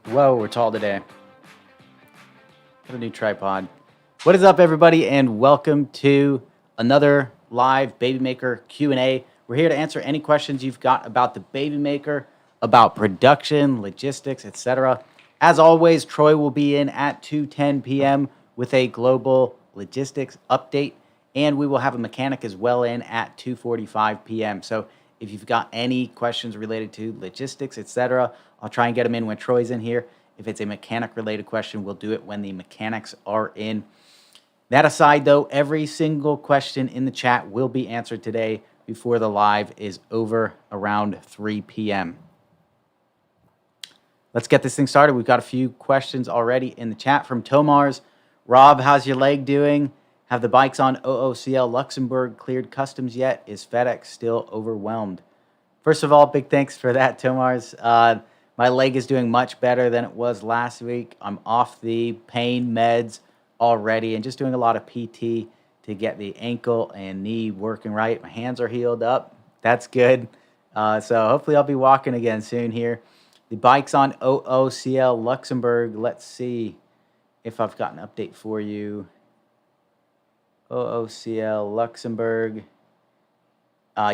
Whoa, we're tall today. Got a new tripod. What is up, everybody, and welcome to another live Baby Maker Q&A. We're here to answer any questions you've got about the Baby Maker, about production, logistics, etc. As always, Troy will be in at 2:10 p.m. with a global logistics update, and we will have a mechanic as well in at 2:45 p.m. So if you've got any questions related to logistics, etc., I'll try and get them in when Troy's in here. If it's a mechanic-related question, we'll do it when the mechanics are in. That aside, though, every single question in the chat will be answered today before the live is over around 3 p.m. Let's get this thing started. We've got a few questions already in the chat from Tomars. Rob, how's your leg doing? Have the bikes on OOCL Luxembourg cleared customs yet? Is FedEx still overwhelmed? First of all, big thanks for that, Tomars. My leg is doing much better than it was last week. I'm off the pain meds already and just doing a lot of PT to get the ankle and knee working right. My hands are healed up. That's good. So hopefully I'll be walking again soon here. The bike's on OOCL Luxembourg. Let's see if I've got an update for you. OOCL Luxembourg.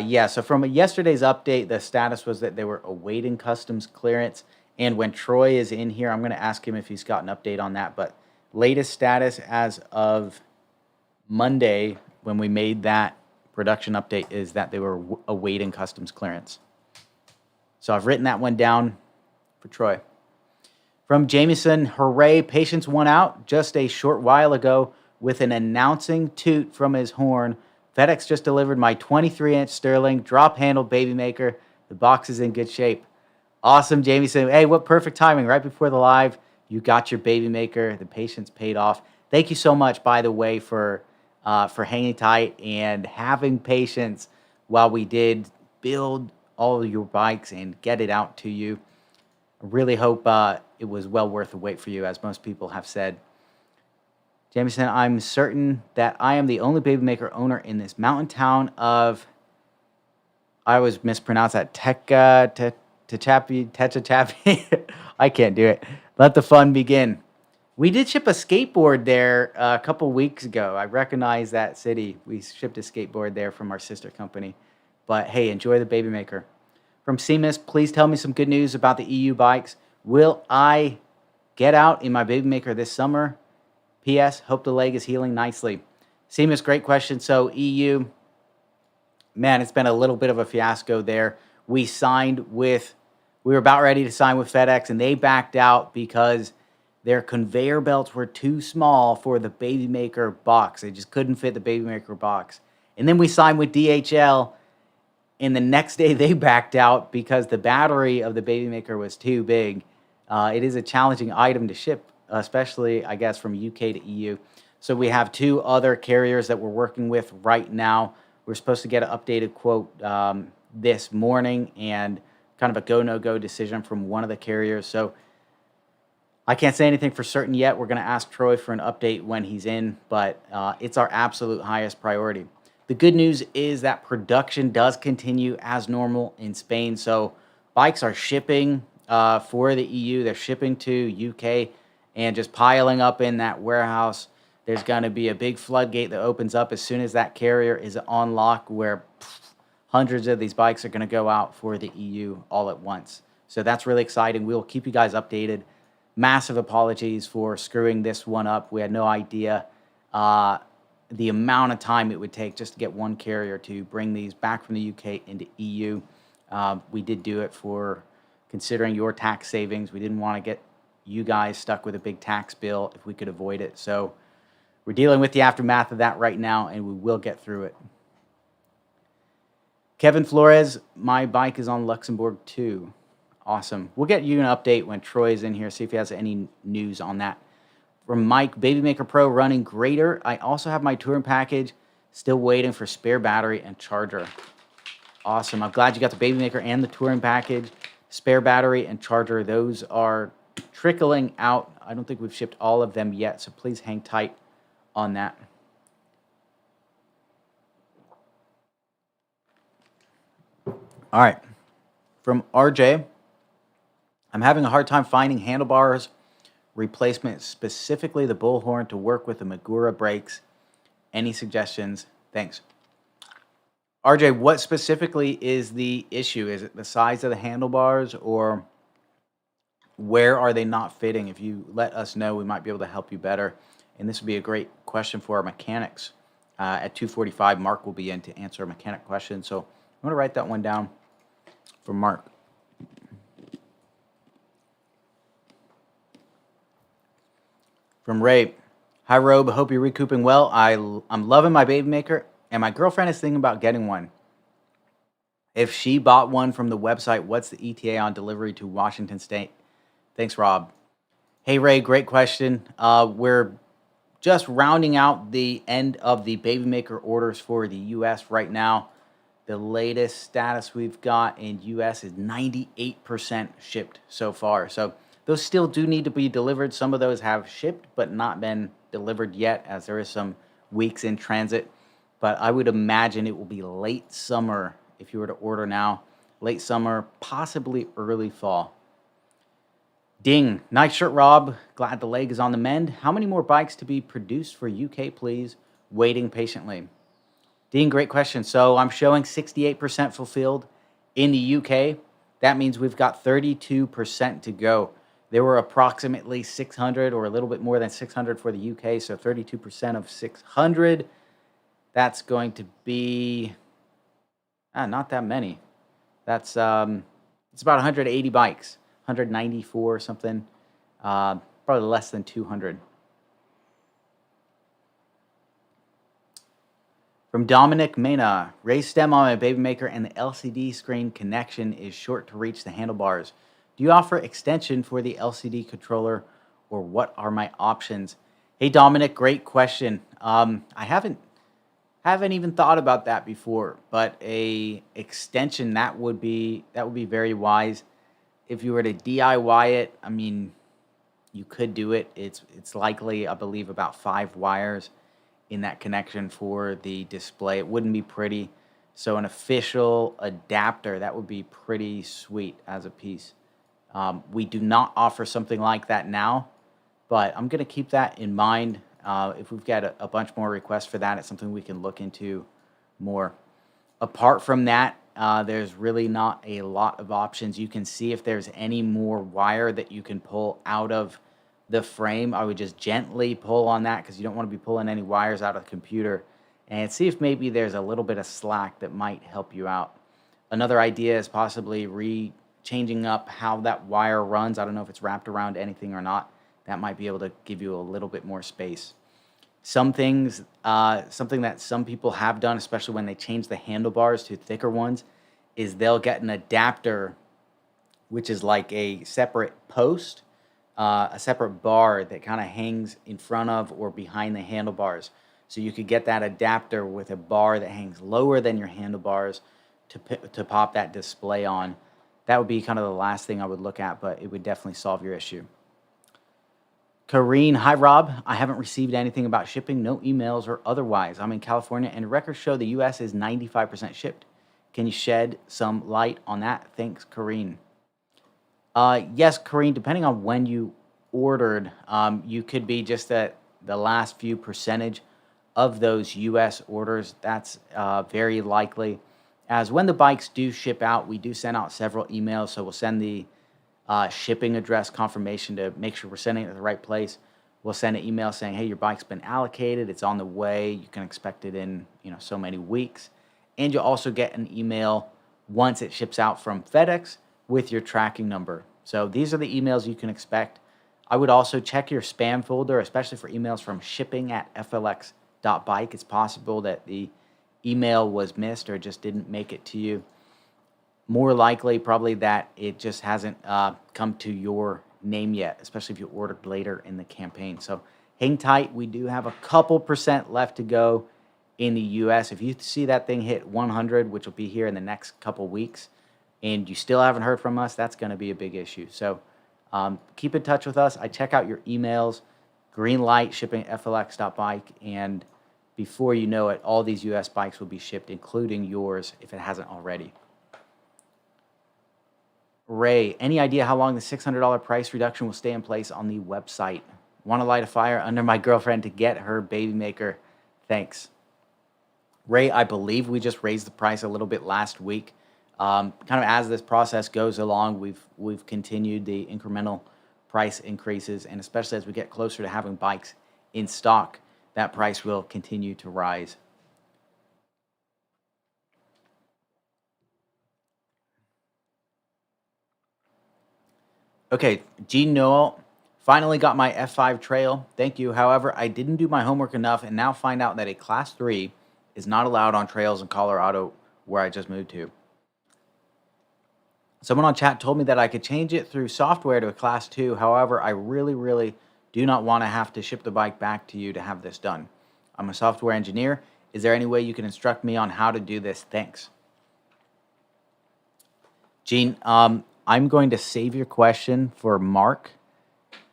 Yeah, so from yesterday's update, the status was that they were awaiting customs clearance. And when Troy is in here, I'm going to ask him if he's got an update on that. But latest status as of Monday, when we made that production update, is that they were awaiting customs clearance. So I've written that one down for Troy. From Jameson, hooray, patience won out just a short while ago with an announcing toot from his horn. FedEx just delivered my 23-inch Sterling drop handle Baby Maker. The box is in good shape. Awesome, Jameson. Hey, what perfect timing. Right before the live, you got your Baby Maker. The patience paid off. Thank you so much, by the way, for hanging tight and having patience while we did build all of your bikes and get it out to you. I really hope it was well worth the wait for you, as most people have said. Jameson, I'm certain that I am the only Baby Maker owner in this mountain town of, I always mispronounce that, Techachapi. I can't do it. Let the fun begin. We did ship a skateboard there a couple weeks ago. I recognize that city. We shipped a skateboard there from our sister company. But hey, enjoy the Baby Maker. From Seamus, please tell me some good news about the EU bikes. Will I get out in my Baby Maker this summer? P.S. Hope the leg is healing nicely. Seamus, great question. So EU, man, it's been a little bit of a fiasco there. We were about ready to sign with FedEx, and they backed out because their conveyor belts were too small for the Baby Maker box. They just couldn't fit the Baby Maker box. And then we signed with DHL, and the next day they backed out because the battery of the Baby Maker was too big. It is a challenging item to ship, especially, I guess, from UK to EU. So we have two other carriers that we're working with right now. We're supposed to get an updated quote this morning and kind of a go, no-go decision from one of the carriers. So I can't say anything for certain yet. We're going to ask Troy for an update when he's in, but it's our absolute highest priority. The good news is that production does continue as normal in Spain. So bikes are shipping for the EU. They're shipping to UK and just piling up in that warehouse. There's going to be a big floodgate that opens up as soon as that carrier is on lock, where hundreds of these bikes are going to go out for the EU all at once. So that's really exciting. We'll keep you guys updated. Massive apologies for screwing this one up. We had no idea the amount of time it would take just to get one carrier to bring these back from the UK into EU. We did do it for considering your tax savings. We didn't want to get you guys stuck with a big tax bill if we could avoid it. So we're dealing with the aftermath of that right now, and we will get through it. Kevin Flores, my bike is on Luxembourg too. Awesome. We'll get you an update when Troy's in here, see if he has any news on that. From Mike, Babymaker Pro running greater. I also have my touring package, still waiting for spare battery and charger. Awesome. I'm glad you got the Babymaker and the touring package. Spare battery and charger, those are trickling out. I don't think we've shipped all of them yet, so please hang tight on that. All right. From RJ, I'm having a hard time finding handlebars replacement, specifically the bullhorn to work with the Magura brakes. Any suggestions? Thanks. RJ, what specifically is the issue? Is it the size of the handlebars, or where are they not fitting? If you let us know, we might be able to help you better. And this would be a great question for our mechanics. At 2:45, Mark will be in to answer a mechanic question. So I'm going to write that one down for Mark. From Ray, hi Rob, hope you're recouping well. I'm loving my Babymaker, and my girlfriend is thinking about getting one. If she bought one from the website, what's the ETA on delivery to Washington State? Thanks, Rob. Hey Ray, great question. We're just rounding out the end of the Babymaker orders for the US right now. The latest status we've got in US is 98% shipped so far. So those still do need to be delivered. Some of those have shipped but not been delivered yet, as there is some weeks in transit. But I would imagine it will be late summer if you were to order now. Late summer, possibly early fall. Ding. Nice shirt, Rob. Glad the leg is on the mend. How many more bikes to be produced for UK, please? Waiting patiently. Dean, great question. So I'm showing 68% fulfilled in the UK. That means we've got 32% to go. There were approximately 600 or a little bit more than 600 for the UK, so 32% of 600. That's going to be not that many. That's it's about 180 bikes, 194 or something, probably less than 200. From Dominic Mena, raised stem on my Babymaker and the LCD screen connection is short to reach the handlebars. Do you offer extension for the LCD controller, or what are my options? Hey Dominic, great question. I haven't even thought about that before, but a extension that would be very wise. If you were to DIY it, I mean, you could do it. It's likely, I believe, about 5 wires in that connection for the display. It wouldn't be pretty. So an official adapter, that would be pretty sweet as a piece. We do not offer something like that now, but I'm going to keep that in mind. If we've got a bunch more requests for that, it's something we can look into more. Apart from that, there's really not a lot of options. You can see if there's any more wire that you can pull out of the frame. I would just gently pull on that, because you don't want to be pulling any wires out of the computer, and see if maybe there's a little bit of slack that might help you out. Another idea is possibly changing up how that wire runs. I don't know if it's wrapped around anything or not. That might be able to give you a little bit more space. Some things, something that some people have done, especially when they change the handlebars to thicker ones, is they'll get an adapter, which is like a separate post, a separate bar that kind of hangs in front of or behind the handlebars. So you could get that adapter with a bar that hangs lower than your handlebars to pop that display on. That would be kind of the last thing I would look at, but it would definitely solve your issue. Kareen, hi Rob. I haven't received anything about shipping, no emails or otherwise. I'm in California, and records show the US is 95% shipped. Can you shed some light on that? Thanks, Kareen. Yes, Kareen, depending on when you ordered, you could be just that the last few percentage of those U.S. orders. That's very likely. As when the bikes do ship out, we do send out several emails. So we'll send the shipping address confirmation to make sure we're sending it to the right place. We'll send an email saying, hey, your bike's been allocated. It's on the way. You can expect it in, so many weeks. And you'll also get an email once it ships out from FedEx with your tracking number. So these are the emails you can expect. I would also check your spam folder, especially for emails from shipping@flx.bike. It's possible that the email was missed or just didn't make it to you. More likely, probably that it just hasn't come to your name yet, especially if you ordered later in the campaign. So hang tight. We do have a couple percent left to go in the US. If you see that thing hit 100, which will be here in the next couple weeks, and you still haven't heard from us, that's going to be a big issue. So keep in touch with us. I check out your emails, green light, shipping FLX.bike, and before you know it, all these US bikes will be shipped, including yours, if it hasn't already. Ray, any idea how long the $600 price reduction will stay in place on the website? Want to light a fire under my girlfriend to get her baby maker? Thanks. Ray, I believe we just raised the price a little bit last week. Kind of as this process goes along, we've continued the incremental price increases, and especially as we get closer to having bikes in stock, that price will continue to rise. Okay, Gene Noel, finally got my F5 trail. Thank you. However, I didn't do my homework enough and now find out that a Class 3 is not allowed on trails in Colorado where I just moved to. Someone on chat told me that I could change it through software to a Class 2. However, I really do not want to have to ship the bike back to you to have this done. I'm a software engineer. Is there any way you can instruct me on how to do this? Thanks. Gene, I'm going to save your question for Mark.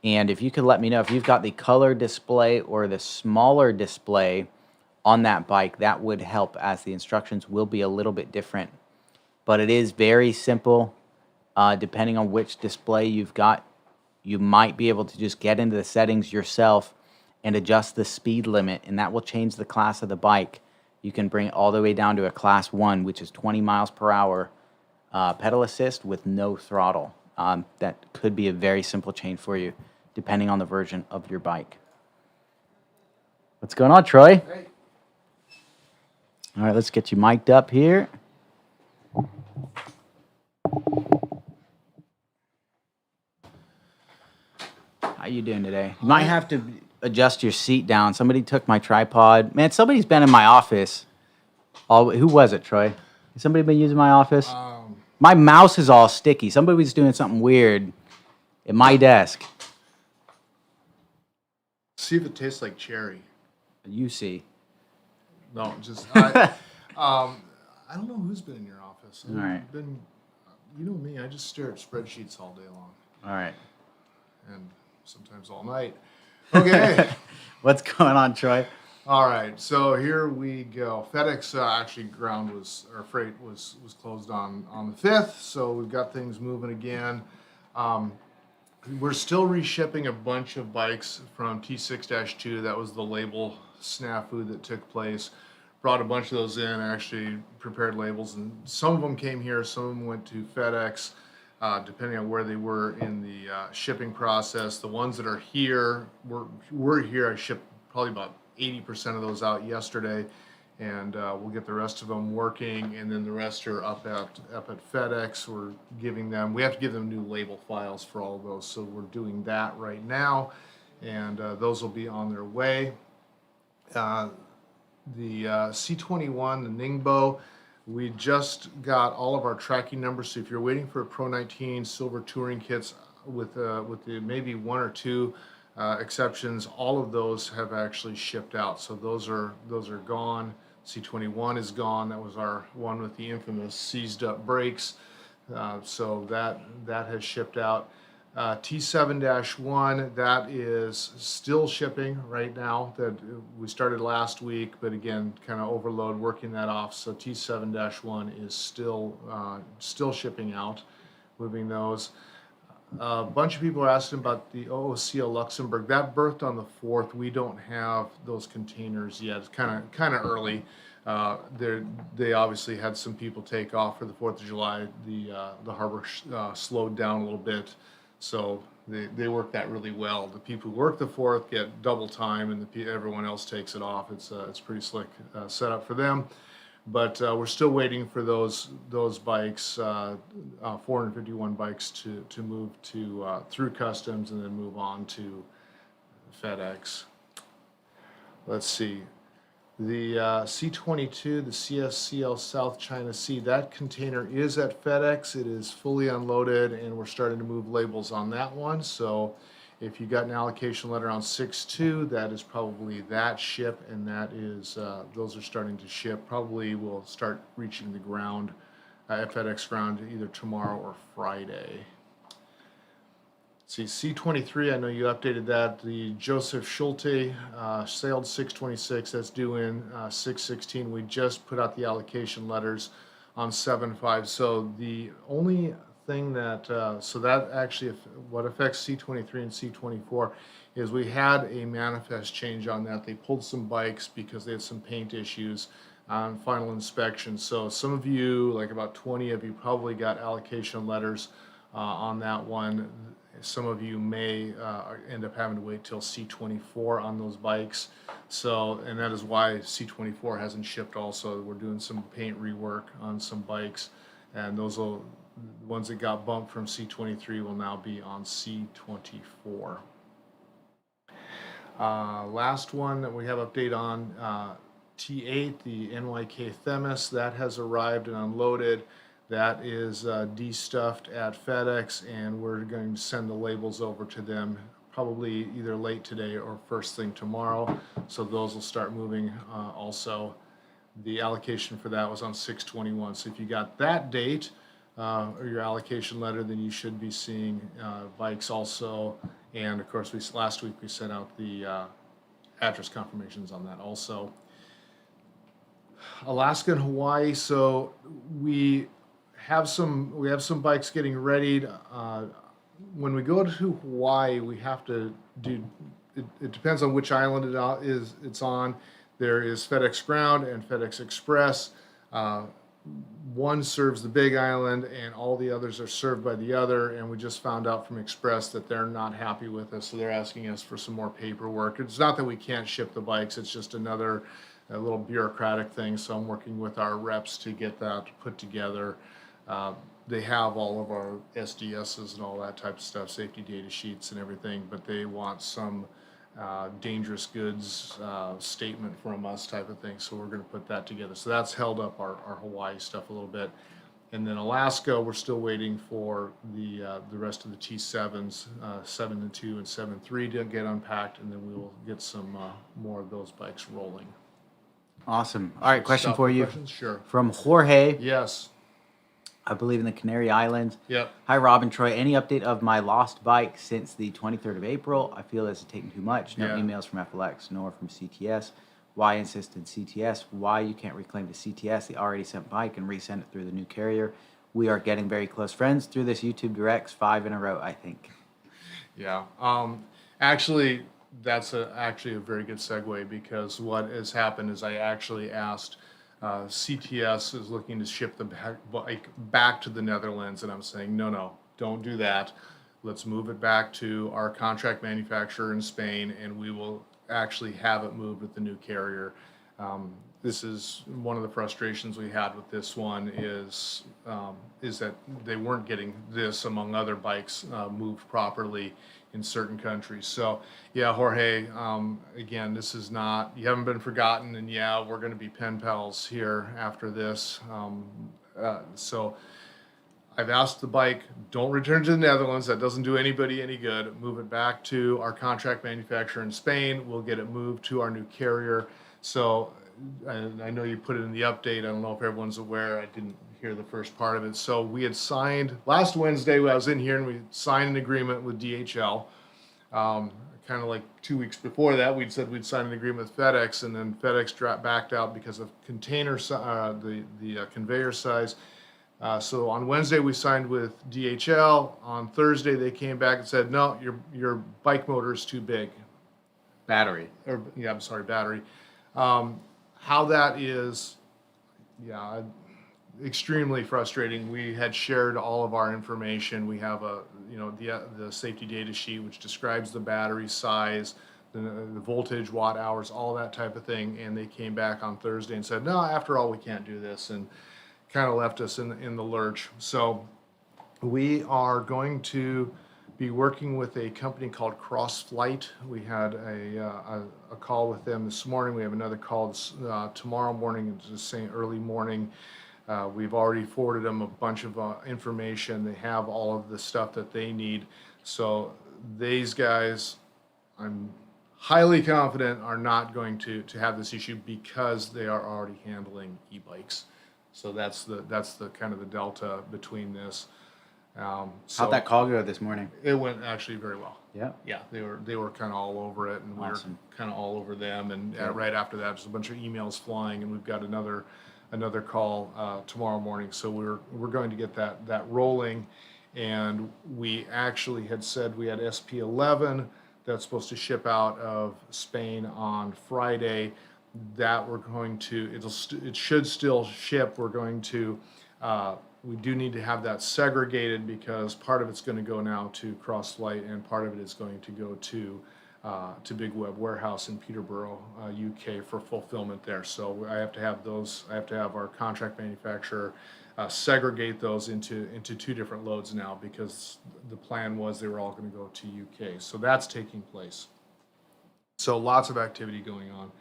And if you could let me know if you've got the color display or the smaller display on that bike, that would help, as the instructions will be a little bit different. But it is very simple. Depending on which display you've got, you might be able to just get into the settings yourself and adjust the speed limit, and that will change the class of the bike. You can bring it all the way down to a Class 1, which is 20 miles per hour, pedal assist with no throttle. That could be a very simple change for you, depending on the version of your bike. What's going on, Troy? Hey. All right, let's get you mic'd up here. How you doing today? You might have to adjust your seat down. Somebody took my tripod. Man, somebody's been in my office. Who was it, Troy? Has somebody been using my office? My mouse is all sticky. Somebody was doing something weird at my desk. See if it tastes like cherry. You see. No, just I don't know who's been in your office. All right. You know me. I just stare at spreadsheets all day long. All right. And sometimes all night. Okay. What's going on, Troy? All right. So here we go. FedEx freight was closed on the 5th. So we've got things moving again. We're still reshipping a bunch of bikes from T6-2. That was the label snafu that took place. Brought a bunch of those in, actually prepared labels, and some of them came here, some of them went to FedEx, depending on where they were in the shipping process. The ones that are here, were here. I shipped probably about 80% of those out yesterday, and we'll get the rest of them working, and then the rest are up at FedEx. We have to give them new label files for all of those, so we're doing that right now, and those will be on their way. The C21, the Ningbo, we just got all of our tracking numbers. So if you're waiting for a Pro 19 silver touring kits with the maybe one or two exceptions, all of those have actually shipped out. So those are gone. C21 is gone. That was our one with the infamous seized up brakes. So that has shipped out. T7-1, that is still shipping right now. That we started last week, but again, kind of overload working that off. So T7-1 is still shipping out, moving those. A bunch of people are asking about the OOCL Luxembourg. That berthed on the 4th. We don't have those containers yet. It's kind of early. They obviously had some people take off for the 4th of July. The harbor slowed down a little bit, so they work that really well. The people who work the 4th get double time, and everyone else takes it off. It's pretty slick setup for them. But we're still waiting for those bikes, 451 bikes, to move to through customs and then move on to FedEx. Let's see. The C-22, the CSCL South China Sea, that container is at FedEx. It is fully unloaded, and we're starting to move labels on that one. So if you got an allocation letter on 6/2, that is probably that ship, and that is those are starting to ship. Probably will start reaching the ground at FedEx ground either tomorrow or Friday. See, C-23, I know you updated that. The Joseph Schulte sailed 6/26. That's due in 6/16. We just put out the allocation letters on 7/5. So the only thing that, so that actually, what affects C-23 and C-24 is we had a manifest change on that. They pulled some bikes because they had some paint issues on final inspection. So some of you, like about 20 of you, probably got allocation letters on that one. Some of you may end up having to wait till C-24 on those bikes. So, and that is why C-24 hasn't shipped also. We're doing some paint rework on some bikes, and those will, the ones that got bumped from C-23 will now be on C-24. Last one that we have update on, T8, the NYK Themis, that has arrived and unloaded. That is de-stuffed at FedEx, and we're going to send the labels over to them probably either late today or first thing tomorrow. So those will start moving also. The allocation for that was on 6/21. So if you got that date or your allocation letter, then you should be seeing bikes also. And of course, last week we sent out the address confirmations on that also. Alaska and Hawaii. So we have some bikes getting readied. When we go to Hawaii, we have to do. It depends on which island it's on. There is FedEx Ground and FedEx Express. One serves the big island, and all the others are served by the other. And we just found out from Express that they're not happy with us, so they're asking us for some more paperwork. It's not that we can't ship the bikes; it's just another little bureaucratic thing. So I'm working with our reps to get that put together. They have all of our SDSs and all that type of stuff, safety data sheets and everything, but they want some dangerous goods statement from us type of thing. So we're going to put that together. So that's held up our Hawaii stuff a little bit. And then Alaska, we're still waiting for the rest of the T7s, 7-2 and 7-3 to get unpacked, and then we will get some more of those bikes rolling. Awesome. All right, question Stop for for you questions? Sure. from Jorge. Yes. I believe in the Canary Islands. Yep. Hi, Rob and Troy. Any update of my lost bike since the 23rd of April? I feel it's taken too much. No Yeah. emails from FLX, nor from CTS. Why insisted CTS? Why you can't reclaim the CTS, the already sent bike, and resend it through the new carrier? We are getting very close friends through this YouTube Directs, 5 in a row, I think. Yeah. Actually, that's actually a very good segue, because what has happened is I actually asked CTS is looking to ship the bike back to the Netherlands, and I'm saying, no, don't do that. Let's move it back to our contract manufacturer in Spain, and we will actually have it moved with the new carrier. This is one of the frustrations we had with this one is that they weren't getting this, among other bikes, moved properly in certain countries. So yeah, Jorge, again, this is not, you haven't been forgotten, and yeah, we're going to be pen pals here after this. So I've asked the bike, don't return to the Netherlands. That doesn't do anybody any good. Move it back to our contract manufacturer in Spain. We'll get it moved to our new carrier. So I know you put it in the update. I don't know if everyone's aware. I didn't hear the first part of it. So we had signed last Wednesday. I was in here and we signed an agreement with DHL. Kind of like 2 weeks before that, we'd said we'd sign an agreement with FedEx, and then FedEx backed out because of container the conveyor size. So on Wednesday we signed with DHL. On Thursday they came back and said, no, your bike motor is too big. Battery. Or yeah, I'm sorry, battery. How that is, yeah, extremely frustrating. We had shared all of our information. We have the safety data sheet which describes the battery size, the voltage, watt hours, all that type of thing. And they came back on Thursday and said, no, after all, we can't do this, and kind of left us in the lurch. So we are going to be working with a company called CrossFlight. We had a call with them this morning. We have another call tomorrow morning, just saying early morning. We've already forwarded them a bunch of information. They have all of the stuff that they need. So these guys, I'm highly confident, are not going to have this issue because they are already handling e-bikes. So that's the kind of the delta between this. So How'd that call go this morning? it went actually very well. Yeah. Yeah, they were kind of all over it, and Awesome. we were kind of all over them. And Good. right after that, there's a bunch of emails flying, and we've got another call tomorrow morning. So we're going to get that rolling. And we actually had said we had SP11 that's supposed to ship out of Spain on Friday. That we're going to, it should still ship. We're going to, we do need to have that segregated because part of it's going to go now to CrossFlight and part of it is going to go to Big Web Warehouse in Peterborough, UK for fulfillment there. So I have to have those, I have to have our contract manufacturer segregate those into two different loads now because the plan was they were all going to go to UK. So that's taking place. So lots of activity going on.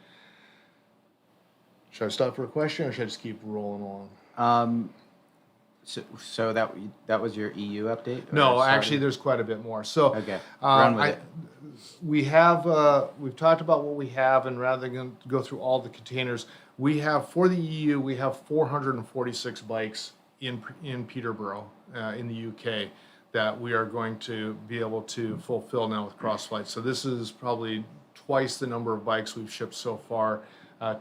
Should I stop for a question or should I just keep rolling along? So that was your EU update? Or No, Saudi? actually, there's quite a bit more. So, Okay, run with it. we have we've talked about what we have, and rather than go through all the containers, we have for the EU we have 446 bikes in Peterborough in the UK that we are going to be able to fulfill now with CrossFlight. So this is probably twice the number of bikes we've shipped so far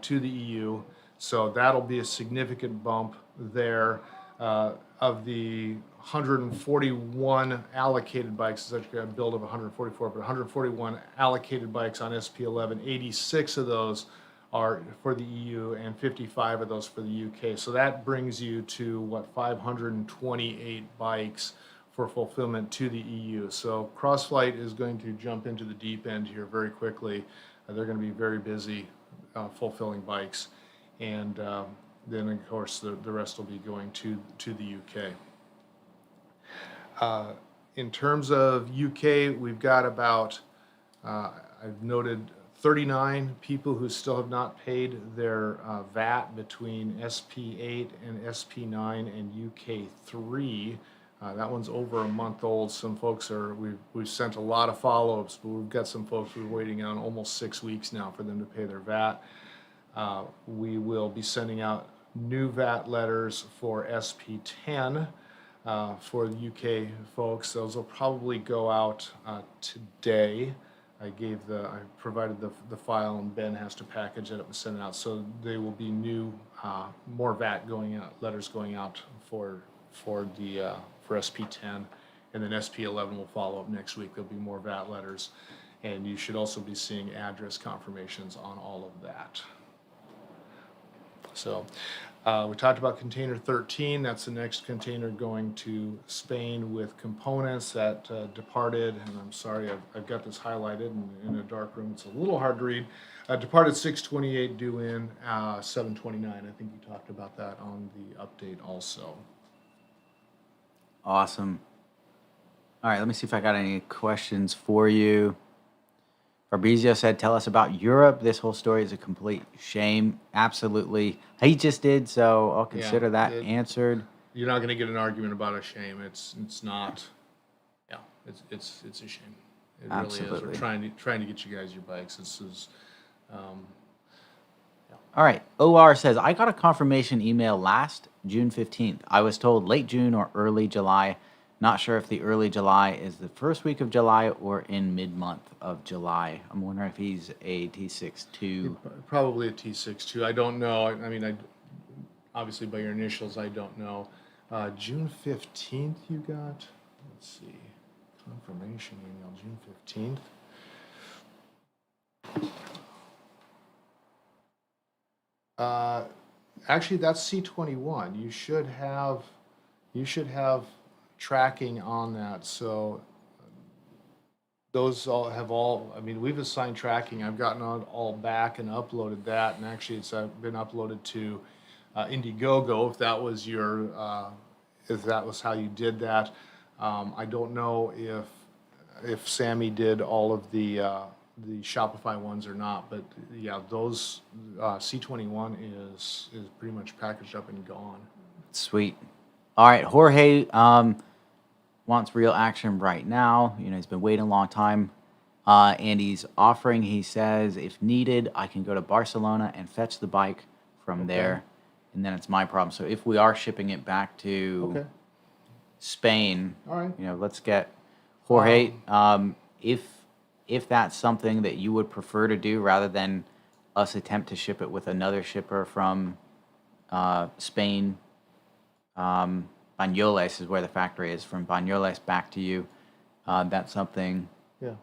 to the EU. So that'll be a significant bump there. Of the 141 allocated bikes, it's actually a build of 144, but 141 allocated bikes on SP11, 86 of those are for the EU and 55 of those for the UK. So that brings you to 528 bikes for fulfillment to the EU. So CrossFlight is going to jump into the deep end here very quickly. They're going to be very busy fulfilling bikes, and then of course the rest will be going to the UK. In terms of UK, we've got about I've noted 39 people who still have not paid their VAT between SP8 and SP9 and UK3. That one's over a month old. Some folks we've sent a lot of follow-ups, but we've got some folks who are waiting on almost 6 weeks now for them to pay their VAT. We will be sending out new VAT letters for SP10 for the UK folks. Those will probably go out today. I provided the file, and Ben has to package it up and send it out. So they will be new, more VAT going out, letters going out for SP10, and then SP11 will follow up next week. There'll be more VAT letters, and you should also be seeing address confirmations on all of that. So we talked about container 13. That's the next container going to Spain with components that departed. And I'm sorry, I've got this highlighted in a dark room. It's a little hard to read. Departed 6/28, due in 7/29. I think you talked about that on the update also. Awesome. All right, let me see if I got any questions for you. Fabrizio said, tell us about Europe. This whole story is a complete shame. Absolutely. He just did, so I'll consider that answered. You're not going to get an argument about a shame. It's not. Yeah, it's a shame. It Absolutely. really is. We're trying to get you guys your bikes. This is. All right. OR says, I got a confirmation email last June 15th. I was told late June or early July. Not sure if the early July is the first week of July or in mid-month of July. I'm wondering if he's a T62. Probably a T62. I don't know. I mean, obviously by your initials, I don't know. June 15th you got? Let's see. Confirmation email, June 15th. Actually, that's C21. You should have tracking on that. So those all, I mean, we've assigned tracking. I've gotten all back and uploaded that, and actually it's been uploaded to Indiegogo if that was how you did that. I don't know if Sammy did all of the Shopify ones or not, but yeah, those C21 is pretty much packaged up and gone. Sweet. All right, Jorge wants real action right now. You know, he's been waiting a long time, and he's offering. He says, if needed, I can go to Barcelona and fetch the bike from there, and then it's my problem. So if we are shipping it back to Spain, All right. you know, let's get Jorge. If that's something that you would prefer to do, rather than us attempt to ship it with another shipper from Spain. Banyoles is where the factory is. From Banyoles back to you. That's something. Yeah.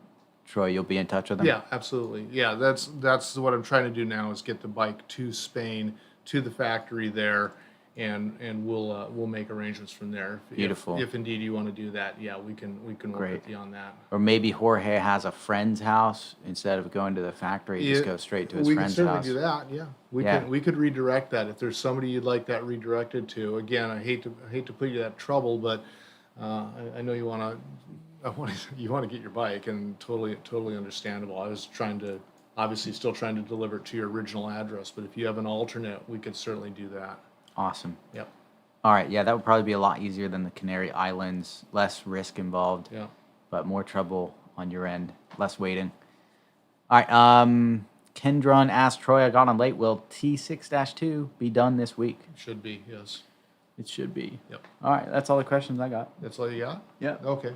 Troy, you'll be in touch with them. Yeah, absolutely. Yeah, that's what I'm trying to do now is get the bike to Spain, to the factory there, and we'll make arrangements from there. Beautiful. If indeed you want to do that, yeah, we can work with you on that. Or maybe Jorge has a friend's house instead of going to the factory. Just go straight to his friend's house. We can certainly do that. Yeah, we could redirect that if there's somebody you'd like that redirected to. Again, I hate to put you in that trouble, but I know you want to get your bike, and totally understandable. I was obviously still trying to deliver it to your original address, but if you have an alternate, we could certainly do that. Awesome. Yep. All right. Yeah, that would probably be a lot easier than the Canary Islands. Less risk involved. Yeah. But more trouble on your end. Less waiting. All right. Kendron asked Troy, I got on late. Will T6-2 be done this week? Should be, yes. It should be. Yep. All right. That's all the questions I got. That's all you got? Yeah. Okay.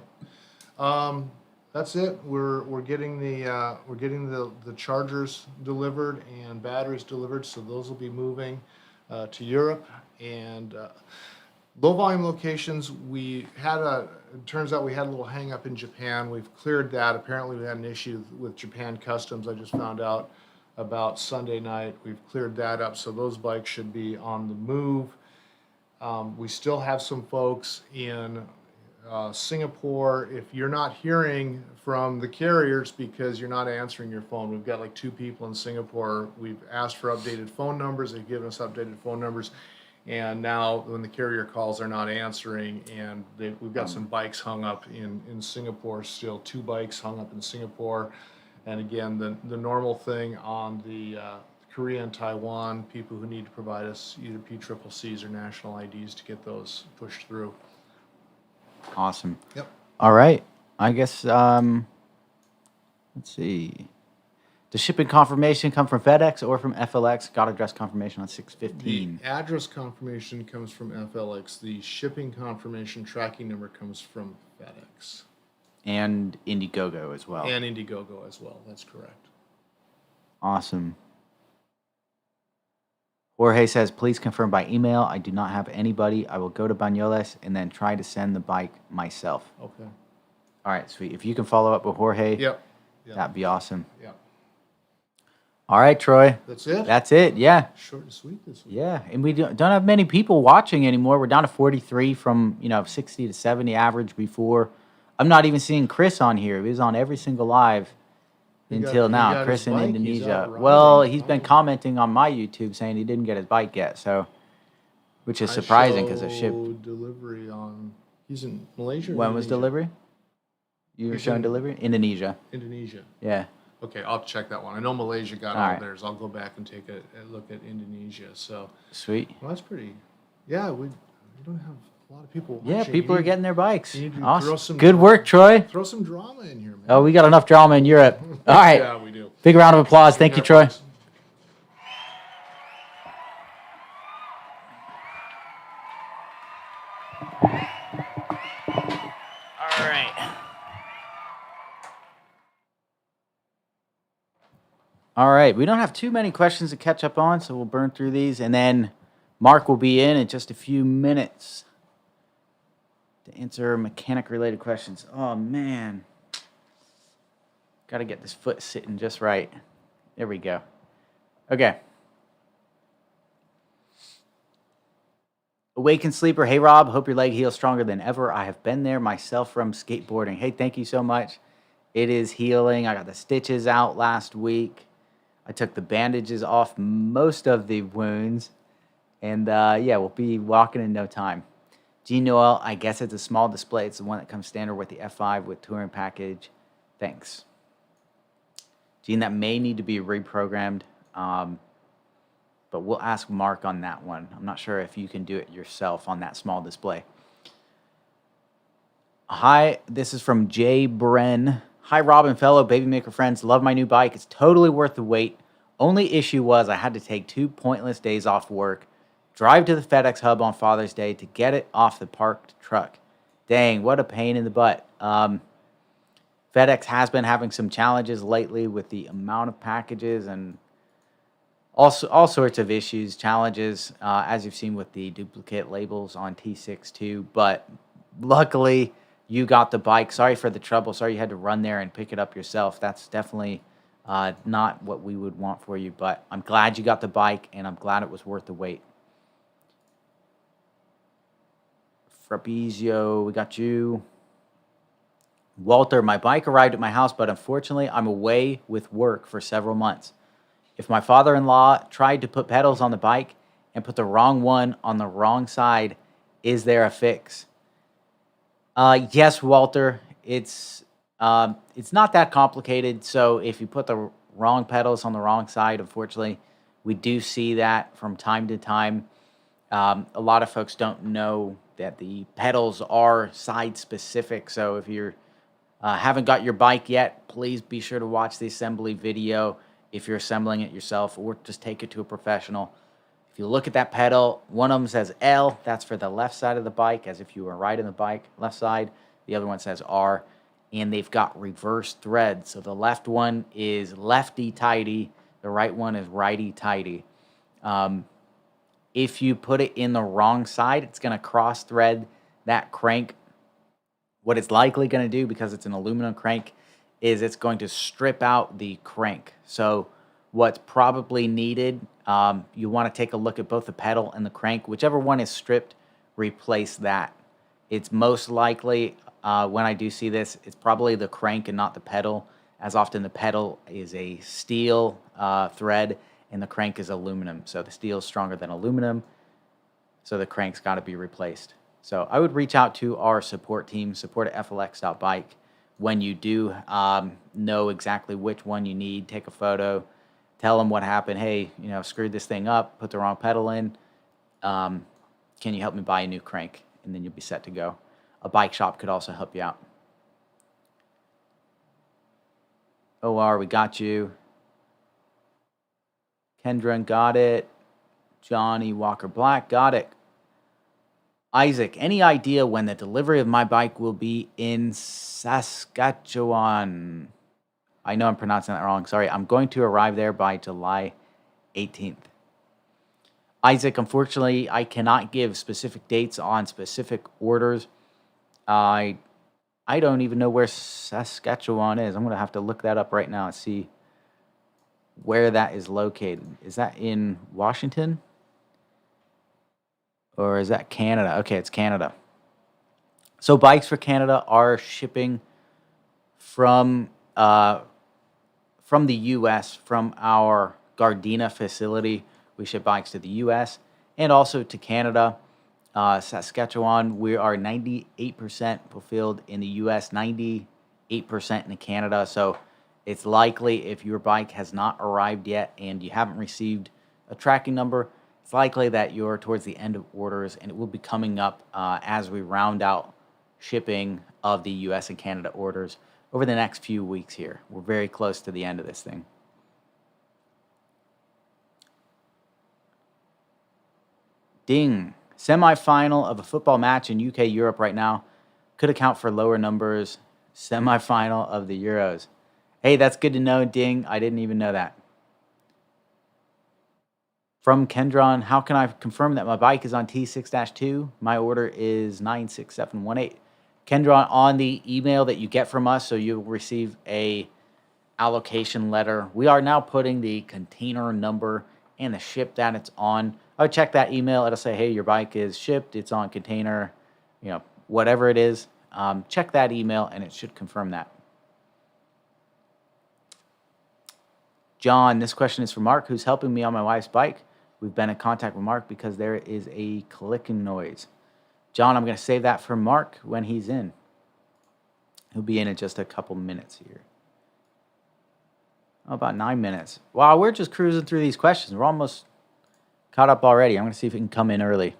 That's it. We're getting the chargers delivered and batteries delivered, so those will be moving to Europe. And low volume locations, it turns out we had a little hang up in Japan. We've cleared that. Apparently we had an issue with Japan Customs. I just found out about Sunday night. We've cleared that up, so those bikes should be on the move. We still have some folks in Singapore. If you're not hearing from the carriers because you're not answering your phone, we've got like 2 people in Singapore. We've asked for updated phone numbers. They've given us updated phone numbers. And now when the carrier calls, they're not answering. And we've got some bikes hung up in Singapore still, 2 bikes hung up in Singapore. And again, the normal thing on the Korea and Taiwan, people who need to provide us either PCCCs or national IDs to get those pushed through. Awesome. Yep. All right. I guess, let's see. Does shipping confirmation come from FedEx or from FLX? Got address confirmation on 6/15. The address confirmation comes from FLX. The shipping confirmation tracking number comes from FedEx. And Indiegogo as well. And Indiegogo as well. That's correct. Awesome. Jorge says, please confirm by email. I do not have anybody. I will go to Banyoles and then try to send the bike myself. Okay. All right, sweet. If you can follow up with Jorge, Yep. That'd be awesome. Yep. All right, Troy. That's it? That's it, yeah. Short and sweet this week. Yeah, and we don't have many people watching anymore. We're down to 43 from, 60 to 70 average before. I'm not even seeing Chris on here. He was on every single live until now. Chris in Indonesia. Well, he's been commenting on my YouTube saying he didn't get his bike yet, so which is surprising because it shipped. Delivery on. He's in Malaysia. When was delivery? You were showing delivery? Indonesia. Indonesia. Yeah. Okay, I'll check that one. I know Malaysia got all right. theirs. I'll go back and take a look at Indonesia. So Sweet. well, that's pretty. Yeah, we don't have a lot of people. Yeah, watching. people are getting their bikes. you need to throw Awesome. some- Good work, Troy. Throw some drama in here, man. Oh, we got enough drama in Europe. All right. Yeah, we do. Big round of applause. Thank you, Troy. All right. All right. We don't have too many questions to catch up on, so we'll burn through these. And then Mark will be in just a few minutes. to answer mechanic-related questions. Oh, man. Got to get this foot sitting just right. There we go. Okay. Awakened Sleeper. Hey, Rob. Hope your leg heals stronger than ever. I have been there myself from skateboarding. Hey, thank you so much. It is healing. I got the stitches out last week. I took the bandages off most of the wounds. And yeah, we'll be walking in no time. G Noel, I guess it's a small display. It's the one that comes standard with the F5 with touring package. Thanks. Gene, that may need to be reprogrammed. But we'll ask Mark on that one. I'm not sure if you can do it yourself on that small display. Hi, this is from Jay Bren. Hi, Rob and fellow Baby Maker friends. Love my new bike. It's totally worth the wait. Only issue was I had to take 2 pointless days off work, drive to the FedEx hub on Father's Day to get it off the parked truck. Dang, what a pain in the butt. FedEx has been having some challenges lately with the amount of packages and also all sorts of issues, challenges, as you've seen with the duplicate labels on T6 too. But luckily, you got the bike. Sorry for the trouble. Sorry you had to run there and pick it up yourself. That's definitely not what we would want for you. But I'm glad you got the bike, and I'm glad it was worth the wait. Frapizio, we got you. Walter, my bike arrived at my house, but unfortunately, I'm away with work for several months. If my father-in-law tried to put pedals on the bike and put the wrong one on the wrong side, is there a fix? Yes, Walter. It's not that complicated. So if you put the wrong pedals on the wrong side, unfortunately, we do see that from time to time. A lot of folks don't know that the pedals are side specific. So if you're haven't got your bike yet, please be sure to watch the assembly video if you're assembling it yourself, or just take it to a professional. If you look at that pedal, one of them says L, that's for the left side of the bike, as if you were riding the bike, left side. The other one says R, and they've got reverse thread. So the left one is lefty-tighty, the right one is righty-tighty. If you put it in the wrong side, it's going to cross-thread that crank. What it's likely going to do, because it's an aluminum crank, is it's going to strip out the crank. So what's probably needed, you want to take a look at both the pedal and the crank. Whichever one is stripped, replace that. It's most likely, when I do see this, it's probably the crank and not the pedal. As often the pedal is a steel thread and the crank is aluminum. So the steel is stronger than aluminum, so the crank's got to be replaced. So I would reach out to our support team, support@flx.bike. When you do know exactly which one you need, take a photo, tell them what happened. Hey, screwed this thing up, put the wrong pedal in. Can you help me buy a new crank? And then you'll be set to go. A bike shop could also help you out. OR, we got you. Kendra, got it. Johnny Walker Black, got it. Isaac, any idea when the delivery of my bike will be in Saskatchewan? I know I'm pronouncing that wrong. Sorry. I'm going to arrive there by July 18th. Isaac, unfortunately, I cannot give specific dates on specific orders. I don't even know where Saskatchewan is. I'm going to have to look that up right now and see where that is located. Is that in Washington? Or is that Canada? Okay, it's Canada. So bikes for Canada are shipping from the U.S., from our Gardena facility. We ship bikes to the U.S. and also to Canada. Saskatchewan, we are 98% fulfilled in the U.S., 98% in Canada. So it's likely if your bike has not arrived yet and you haven't received a tracking number, it's likely that you're towards the end of orders, and it will be coming up as we round out shipping of the U.S. and Canada orders over the next few weeks here. We're very close to the end of this thing. Ding. Semi-final of a football match in UK Europe right now. Could account for lower numbers. Semi-final of the Euros. Hey, that's good to know, Ding. I didn't even know that. From Kendron, how can I confirm that my bike is on T6-2? My order is 96718. Kendron, on the email that you get from us, so you'll receive a allocation letter. We are now putting the container number and the ship that it's on. I would check that email. It'll say, hey, your bike is shipped. It's on container, whatever it is. Check that email, and it should confirm that. John, this question is for Mark, who's helping me on my wife's bike. We've been in contact with Mark because there is a clicking noise. John, I'm going to save that for Mark when he's in. He'll be in just a couple minutes here. Oh, about 9 minutes. Wow, we're just cruising through these questions. We're almost caught up already. I'm going to see if he can come in early.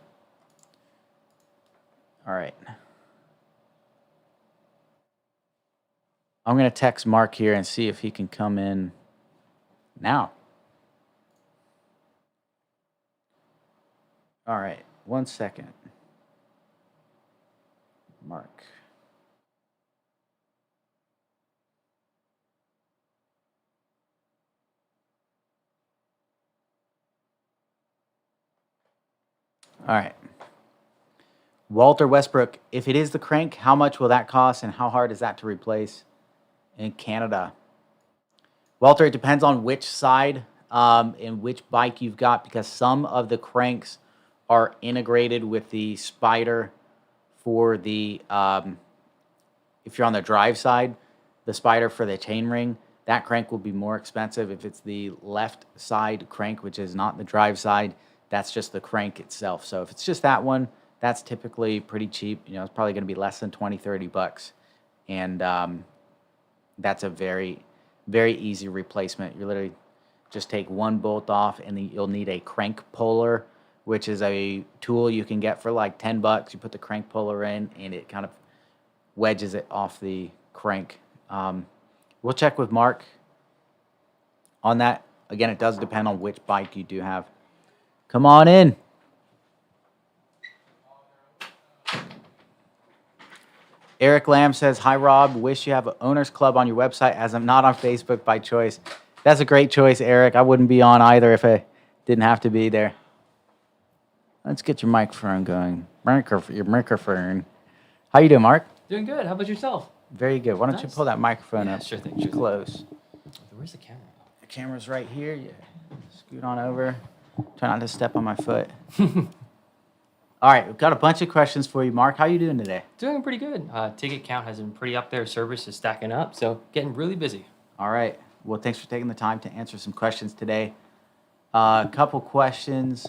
All right. I'm going to text Mark here and see if he can come in now. All right, 1 second. Mark. All right. Walter Westbrook, if it is the crank, how much will that cost and how hard is that to replace in Canada? Walter, it depends on which side and which bike you've got, because some of the cranks are integrated with the spider for the, if you're on the drive side, the spider for the chainring, that crank will be more expensive. If it's the left side crank, which is not the drive side, that's just the crank itself. So if it's just that one, that's typically pretty cheap. It's probably going to be less than 20, 30 bucks. And that's a very, very easy replacement. You literally just take one bolt off, and then you'll need a crank puller, which is a tool you can get for like 10 bucks. You put the crank puller in, and it kind of wedges it off the crank. We'll check with Mark on that. Again, it does depend on which bike you do have. Come on in. Eric Lamb says, hi, Rob. Wish you have an owner's club on your website, as I'm not on Facebook by choice. That's a great choice, Eric. I wouldn't be on either if I didn't have to be there. Let's get your microphone going. Your microphone. How you doing, Mark? Doing good. How about yourself? Very good. Why don't you Nice. pull that microphone up? Sure thing. Sure Close. Where's the camera? The camera's right here. Yeah. Scoot on over. Try not to step on my foot. All right, we've got a bunch of questions for you, Mark. How you doing today? Doing pretty good. Ticket count has been pretty up there. Service is stacking up, so getting really busy. All right. Well, thanks for taking the time to answer some questions today. A couple questions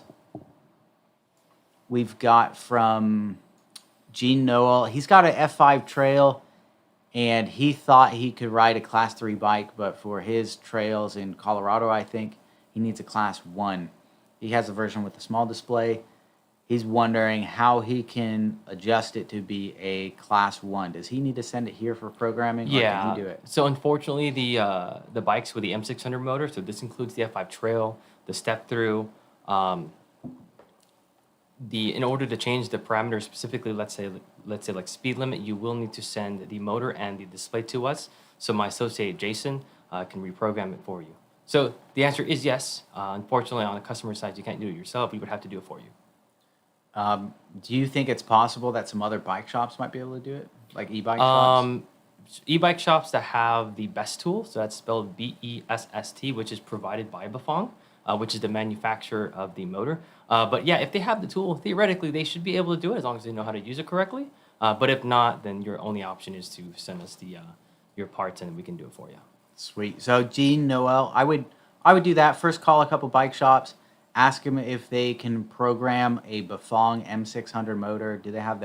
we've got from Gene Noel. He's got an F5 trail, and he thought he could ride a Class 3 bike, but for his trails in Colorado, I think, he needs a Class 1. He has a version with a small display. He's wondering how he can adjust it to be a Class 1. Does he need to send it here for programming, or can he do it? So unfortunately, the bikes with the M600 motor, so this includes the F5 Trail, the step through. In order to change the parameters, specifically, let's say like speed limit, you will need to send the motor and the display to us. So my associate Jason can reprogram it for you. So the answer is yes. Unfortunately, on the customer side, you can't do it yourself. We would have to do it for you. Do you think it's possible that some other bike shops might be able to do it, like e-bike shops? E-bike shops that have the best tool, so that's spelled BESST, which is provided by Bafang, which is the manufacturer of the motor. But yeah, if they have the tool, theoretically, they should be able to do it as long as they know how to use it correctly. But if not, then your only option is to send us your parts, and we can do it for you. Sweet. So Gene Noel, I would do that. First, call a couple bike shops. Ask them if they can program a Bafang M600 motor. Do they have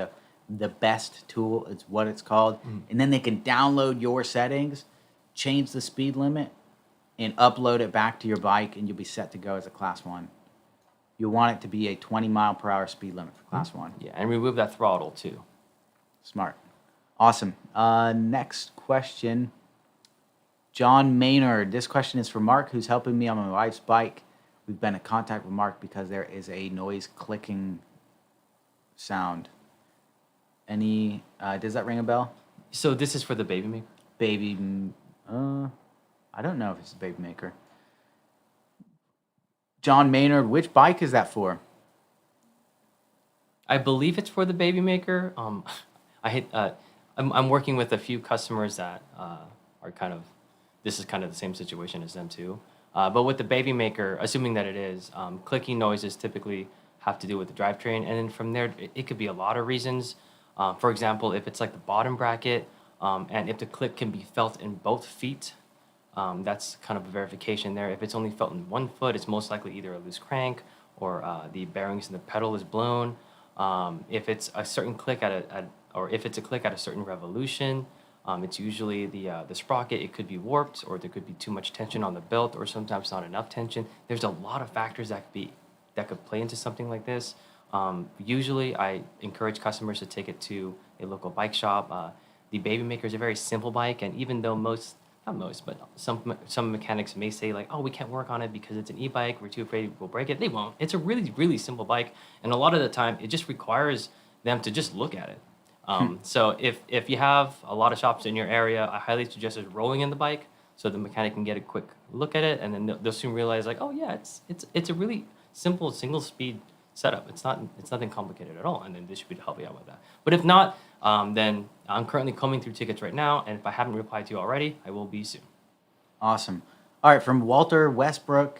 the best tool? It's what it's called. And then they can download your settings, change the speed limit, and upload it back to your bike, and you'll be set to go as a Class 1. You'll want it to be a 20 mile per hour speed limit for Class 1. Yeah, and remove that throttle too. Smart. Awesome. Next question. John Maynard. This question is for Mark, who's helping me on my wife's bike. We've been in contact with Mark because there is a noise clicking sound. Does that ring a bell? So this is for the baby maker? I don't know if it's a baby maker. John Maynard, which bike is that for? I believe it's for the baby maker. I hate. I'm working with a few customers that are kind of. This is kind of the same situation as them too. But with the baby maker, assuming that it is, clicking noises typically have to do with the drivetrain, and then from there, it could be a lot of reasons. For example, if it's like the bottom bracket, and if the click can be felt in both feet, that's kind of a verification there. If it's only felt in one foot, it's most likely either a loose crank or the bearings in the pedal is blown. If it's a certain click or if it's a click at a certain revolution, it's usually the sprocket. It could be warped, or there could be too much tension on the belt, or sometimes not enough tension. There's a lot of factors that could play into something like this. Usually, I encourage customers to take it to a local bike shop. The Baby Maker is a very simple bike, and even though not most, but some mechanics may say like, oh, we can't work on it because it's an e-bike, we're too afraid we'll break it. They won't. It's a really, really simple bike, and a lot of the time, it just requires them to just look at it. So if you have a lot of shops in your area, I highly suggest just rolling in the bike so the mechanic can get a quick look at it, and then they'll soon realize like, oh yeah, it's a really simple single speed setup. It's nothing complicated at all, and then this should be to help you out with that. But if not, then I'm currently combing through tickets right now, and if I haven't replied to you already, I will be soon. Awesome. All right, from Walter Westbrook,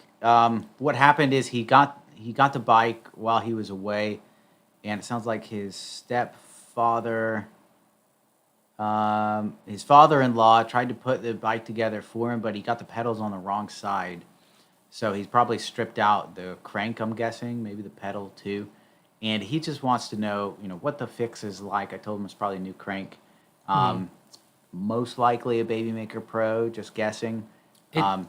what happened is he got the bike while he was away, and it sounds like his father-in-law tried to put the bike together for him, but he got the pedals on the wrong side. So he's probably stripped out the crank, I'm guessing, maybe the pedal too. And he just wants to know, what the fix is like. I told him it's probably a new crank. It's most likely a Baby Maker Pro, just guessing.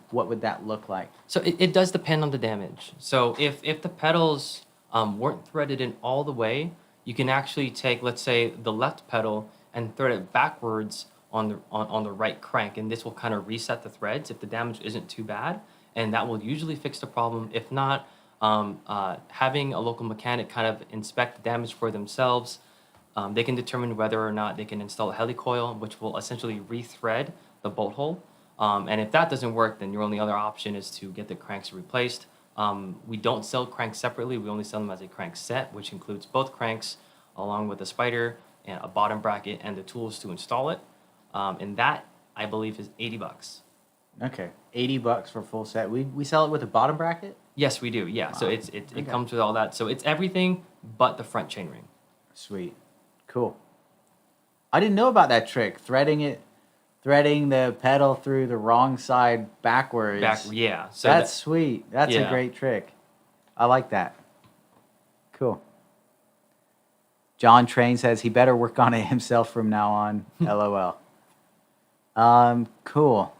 What would that look like? So it does depend on the damage. So if the pedals weren't threaded in all the way, you can actually take, let's say, the left pedal and thread it backwards on the right crank, and this will kind of reset the threads if the damage isn't too bad, and that will usually fix the problem. If not, having a local mechanic kind of inspect the damage for themselves, they can determine whether or not they can install a helicoil, which will essentially rethread the bolt hole. And if that doesn't work, then your only other option is to get the cranks replaced. We don't sell cranks separately. We only sell them as a crank set, which includes both cranks along with a spider and a bottom bracket and the tools to install it. And that, I believe, is $80. Okay, $80 for a full set. We sell it with a bottom bracket? Yes, we do. Yeah. Wow. So it Okay. comes with all that. So it's everything but the front chainring. Sweet. Cool. I didn't know about that trick, threading the pedal through the wrong side backwards. Yeah. So that's sweet. That's a Yeah. great trick. I like that. Cool. John Train says he better work on it himself from now on. LOL. Cool.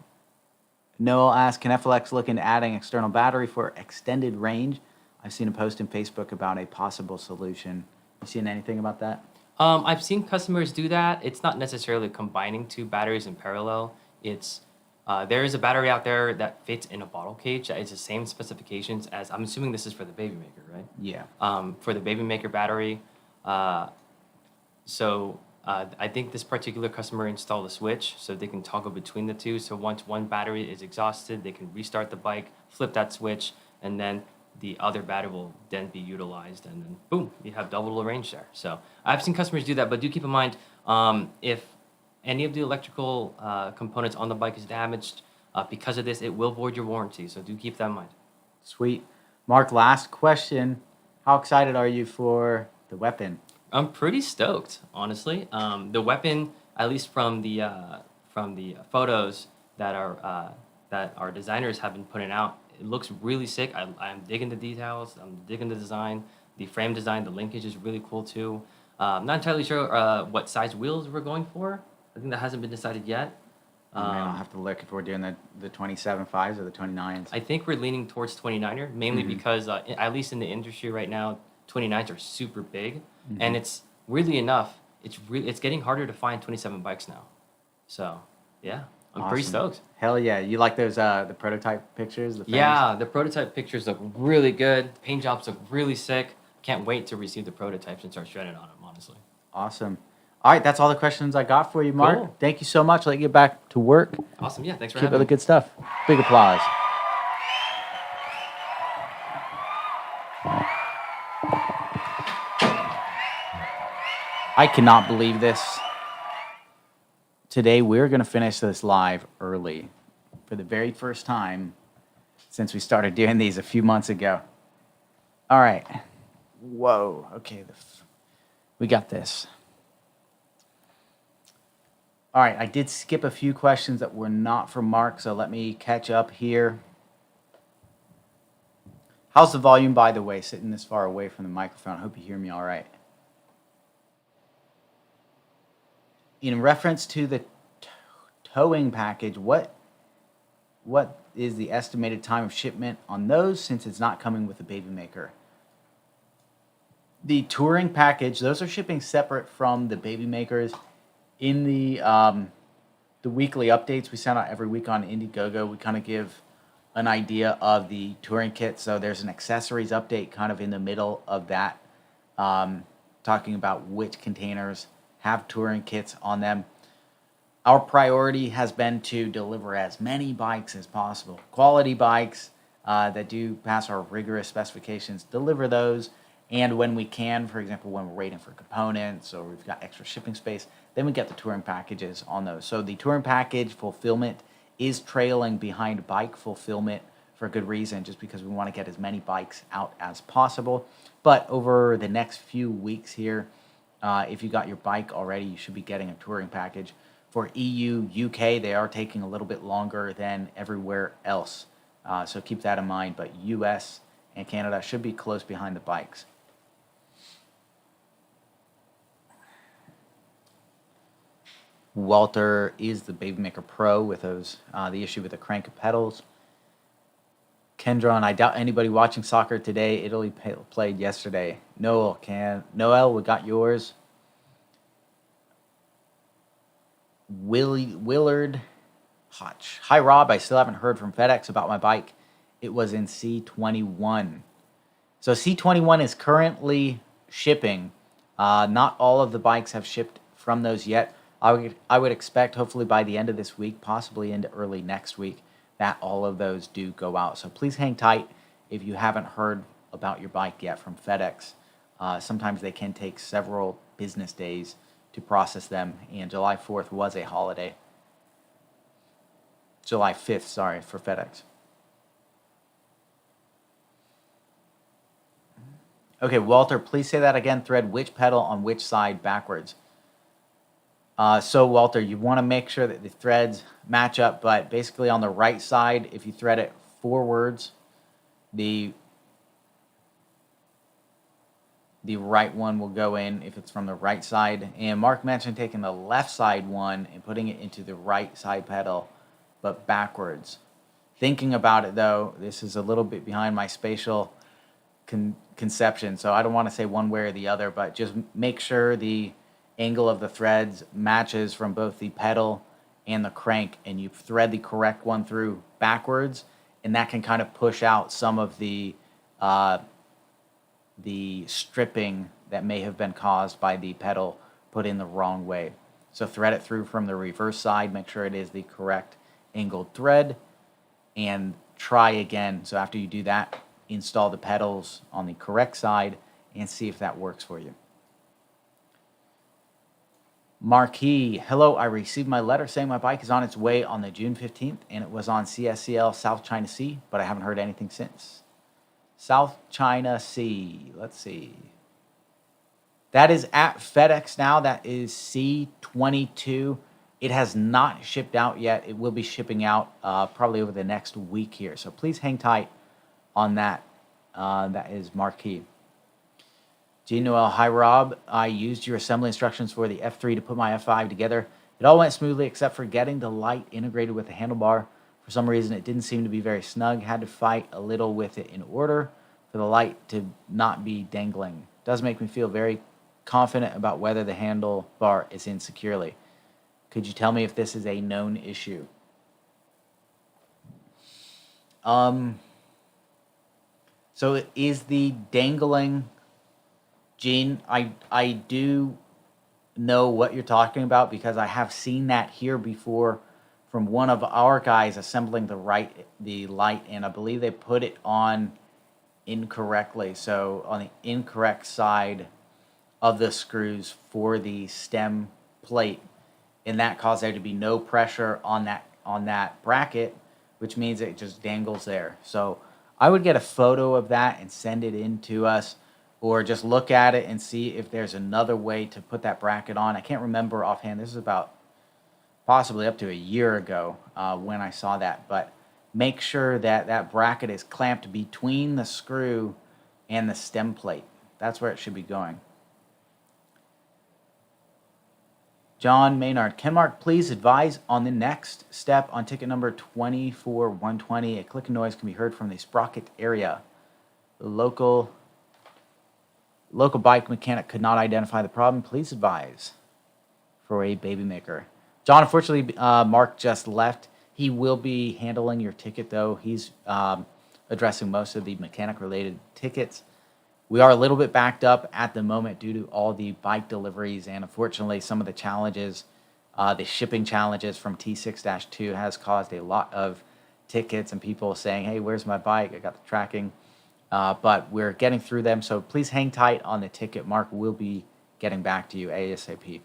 Noel asks, can FLX look into adding external battery for extended range? I've seen a post in Facebook about a possible solution. You seen anything about that? I've seen customers do that. It's not necessarily combining two batteries in parallel. It's there is a battery out there that fits in a bottle cage that is the same specifications as, I'm assuming this is for the Baby Maker, right? Yeah. For the Baby Maker battery. I think this particular customer installed a switch so they can toggle between the two. So once one battery is exhausted, they can restart the bike, flip that switch, and then the other battery will then be utilized, and then boom, you have double the range there. So I've seen customers do that, but do keep in mind, if any of the electrical components on the bike is damaged because of this, it will void your warranty. So do keep that in mind. Sweet. Mark, last question. How excited are you for the weapon? I'm pretty stoked, honestly. The weapon, at least from the photos that our designers have been putting out, it looks really sick. I'm digging the details. I'm digging the design. The frame design, the linkage is really cool too. I'm not entirely sure what size wheels we're going for. I think that hasn't been decided yet. I'll have to look if we're doing the 27.5s or the 29s. I think we're leaning towards 29er, mainly because, at least in the industry right now, 29s are super big. And it's, weirdly enough, it's getting harder to find 27 bikes now. So, yeah. I'm pretty stoked. Hell yeah. You like those the prototype pictures? The prototype pictures look really good. The paint jobs look really sick. Can't wait to receive the prototypes and start shredding on them, honestly. Awesome. All right, that's all the questions I got for you, Mark. Cool. Thank you so much. Let you get back to work. Awesome. Yeah, thanks for Keep having up me. the good stuff. Big applause. I cannot believe this. Today, we're going to finish this live early for the very first time since we started doing these a few months ago. All right. Whoa. Okay. We got this. All right. I did skip a few questions that were not from Mark, so let me catch up here. How's the volume, by the way, sitting this far away from the microphone? I hope you hear me all right. In reference to the towing package, what is the estimated time of shipment on those, since it's not coming with the baby maker? The touring package, those are shipping separate from the baby makers. In the weekly updates we send out every week on Indiegogo, we kind of give an idea of the touring kit. So there's an accessories update kind of in the middle of that, talking about which containers have touring kits on them. Our priority has been to deliver as many bikes as possible. Quality bikes that do pass our rigorous specifications, deliver those. And when we can, for example, when we're waiting for components or we've got extra shipping space, then we get the touring packages on those. So the touring package fulfillment is trailing behind bike fulfillment for a good reason, just because we want to get as many bikes out as possible. But over the next few weeks here, if you got your bike already, you should be getting a touring package. For EU, UK, they are taking a little bit longer than everywhere else. So keep that in mind. But US and Canada should be close behind the bikes. Walter is the Baby Maker Pro with those, the issue with the crank and pedals. Kendron, I doubt anybody watching soccer today. Italy played yesterday. Noel, we got yours. Willard Hotch. Hi, Rob. I still haven't heard from FedEx about my bike. It was in C21. So C21 is currently shipping. Not all of the bikes have shipped from those yet. I would expect, hopefully by the end of this week, possibly into early next week, that all of those do go out. So please hang tight if you haven't heard about your bike yet from FedEx. Sometimes they can take several business days to process them, and July 4th was a holiday. July 5th, sorry, for FedEx. Okay, Walter, please say that again. Thread which pedal on which side backwards. So, Walter, you want to make sure that the threads match up, but basically on the right side, if you thread it forwards, the right one will go in if it's from the right side. And Mark mentioned taking the left side one and putting it into the right side pedal, but backwards. Thinking about it, though, this is a little bit behind my spatial conception, so I don't want to say one way or the other, but just make sure the angle of the threads matches from both the pedal and the crank, and you thread the correct one through backwards, and that can kind of push out some of the stripping that may have been caused by the pedal put in the wrong way. So thread it through from the reverse side, make sure it is the correct angled thread, and try again. So after you do that, install the pedals on the correct side and see if that works for you. Marquis, hello, I received my letter saying my bike is on its way on the June 15th, and it was on CSCL South China Sea, but I haven't heard anything since. South China Sea, let's see. That is at FedEx now. That is C22. It has not shipped out yet. It will be shipping out probably over the next week here, so please hang tight on that. That is Marquis. G. Noel, hi Rob. I used your assembly instructions for the F3 to put my F5 together. It all went smoothly except for getting the light integrated with the handlebar. For some reason, it didn't seem to be very snug. Had to fight a little with it in order for the light to not be dangling. It does make me feel very confident about whether the handlebar is in securely. Could you tell me if this is a known issue? So it is the dangling. Gene, I do know what you're talking about because I have seen that here before from one of our guys assembling the light, and I believe they put it on incorrectly. So on the incorrect side of the screws for the stem plate, and that caused there to be no pressure on that bracket, which means it just dangles there. So I would get a photo of that and send it in to us, or just look at it and see if there's another way to put that bracket on. I can't remember offhand. This is about possibly up to a year ago when I saw that, but make sure that that bracket is clamped between the screw and the stem plate. That's where it should be going. John Maynard, can Mark please advise on the next step on ticket number 24120? A clicking noise can be heard from the sprocket area. The local bike mechanic could not identify the problem. Please advise for a baby maker. John, unfortunately, Mark just left. He will be handling your ticket, though. He's addressing most of the mechanic-related tickets. We are a little bit backed up at the moment due to all the bike deliveries, and unfortunately, some of the challenges, the shipping challenges from T6-2 has caused a lot of tickets and people saying, hey, where's my bike? I got the tracking. But we're getting through them, so please hang tight on the ticket. Mark will be getting back to you ASAP.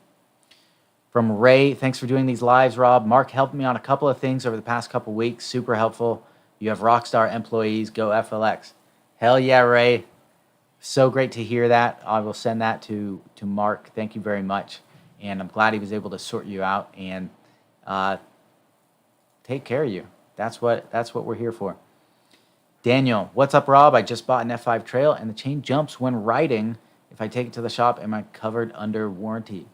From Ray, thanks for doing these lives, Rob. Mark helped me on a couple of things over the past couple weeks. Super helpful. You have rockstar employees. Go FLX. Hell yeah, Ray. So great to hear that. I will send that to Mark. Thank you very much. And I'm glad he was able to sort you out and take care of you. That's what we're here for. Daniel, what's up, Rob? I just bought an F5 Trail, and the chain jumps when riding. If I take it to the shop, am I covered under warranty?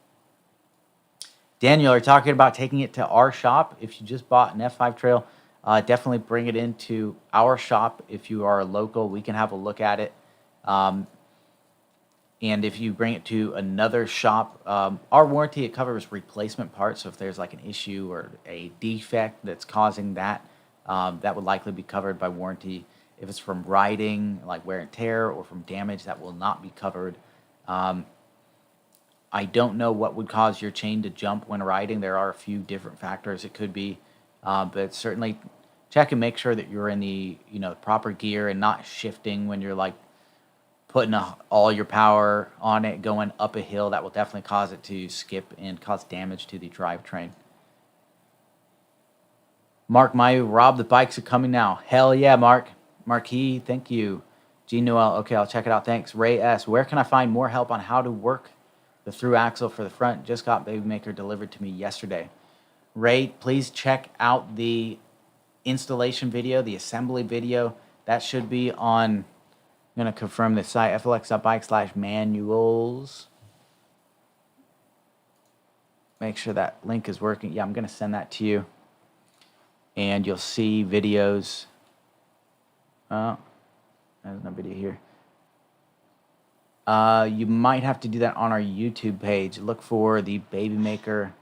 Daniel, are you talking about taking it to our shop? If you just bought an F5 Trail, definitely bring it into our shop. If you are local, we can have a look at it. And if you bring it to another shop, our warranty, it covers replacement parts. So if there's like an issue or a defect that's causing that, that would likely be covered by warranty. If it's from riding, like wear and tear, or from damage, that will not be covered. I don't know what would cause your chain to jump when riding. There are a few different factors it could be, but certainly check and make sure that you're in the proper gear and not shifting when you're like putting all your power on it going up a hill. That will definitely cause it to skip and cause damage to the drivetrain. Mark Mayu, Rob, the bikes are coming now. Hell yeah, Mark. Marquis, thank you. G Noel, okay, I'll check it out. Thanks. Ray S, where can I find more help on how to work the through axle for the front? Just got Baby Maker delivered to me yesterday. Ray, please check out the installation video, the assembly video. That should be on, I'm going to confirm the site, flx.bike/manuals. Make sure that link is working. Yeah, I'm going to send that to you. And you'll see videos. Oh, there's no video here. You might have to do that on our YouTube page. Look for the Baby Maker.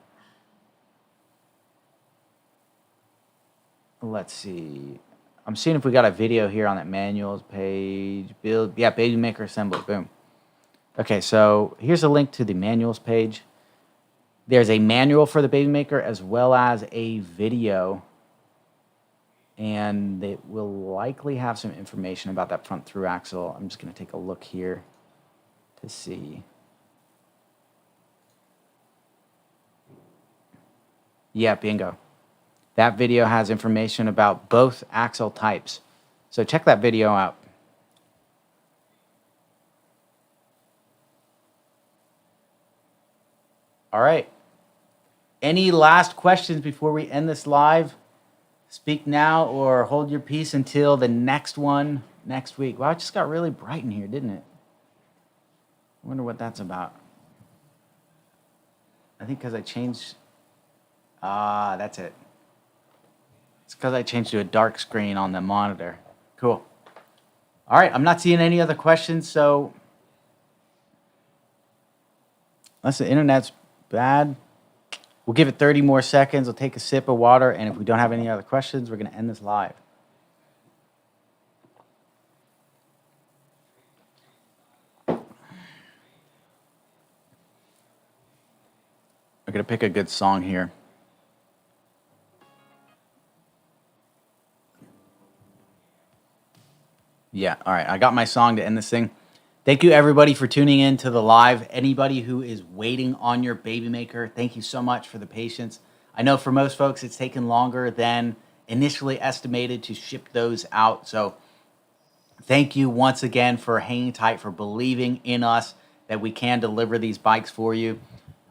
Let's see. I'm seeing if we got a video here on that manuals page. Build, yeah, Baby Maker assembly. Boom. Okay, so here's a link to the manuals page. There's a manual for the Baby Maker as well as a video. And it will likely have some information about that front through axle. I'm just going to take a look here to see. Yeah, bingo. That video has information about both axle types. So check that video out. All right. Any last questions before we end this live? Speak now or hold your peace until the next one next week. Wow, it just got really bright in here, didn't it? I wonder what that's about. I think because I changed... that's it. It's because I changed to a dark screen on the monitor. Cool. All right, I'm not seeing any other questions, so... Unless the internet's bad... We'll give it 30 more seconds. We'll take a sip of water, and if we don't have any other questions, we're going to end this live. I'm going to pick a good song here. Yeah, all right. I got my song to end this thing. Thank you, everybody, for tuning in to the live. Anybody who is waiting on your baby maker, thank you so much for the patience. I know for most folks, it's taken longer than initially estimated to ship those out. So thank you once again for hanging tight, for believing in us that we can deliver these bikes for you.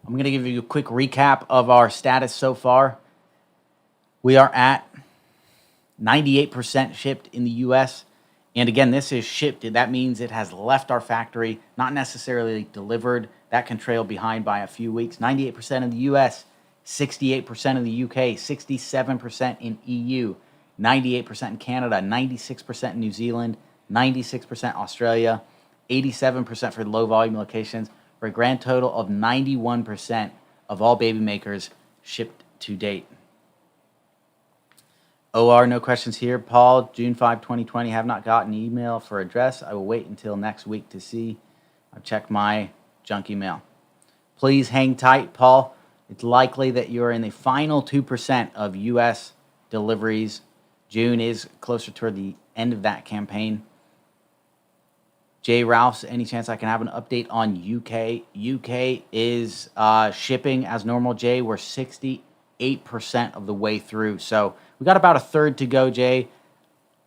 I'm going to give you a quick recap of our status so far. We are at 98% shipped in the U.S., and again, this is shipped. That means it has left our factory, not necessarily delivered. That can trail behind by a few weeks. 98% in the US, 68% in the UK, 67% in EU, 98% in Canada, 96% in New Zealand, 96% Australia, 87% for low volume locations, for a grand total of 91% of all baby makers shipped to date. OR, no questions here. Paul, June 5, 2020, have not gotten an email for address. I will wait until next week to see. I've checked my junk email. Please hang tight, Paul. It's likely that you're in the final 2% of U.S. deliveries. June is closer toward the end of that campaign. Jay Ralphs, any chance I can have an update on UK? UK is shipping as normal, Jay. We're 68% of the way through. So we got about a third to go, Jay.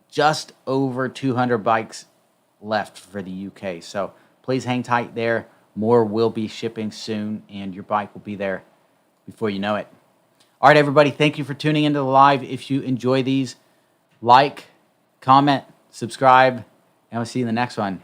Just over 200 bikes left for the UK. So please hang tight there. More will be shipping soon, and your bike will be there before you know it. All right, everybody, thank you for tuning into the live. If you enjoy these, like, comment, subscribe, and we'll see you in the next one.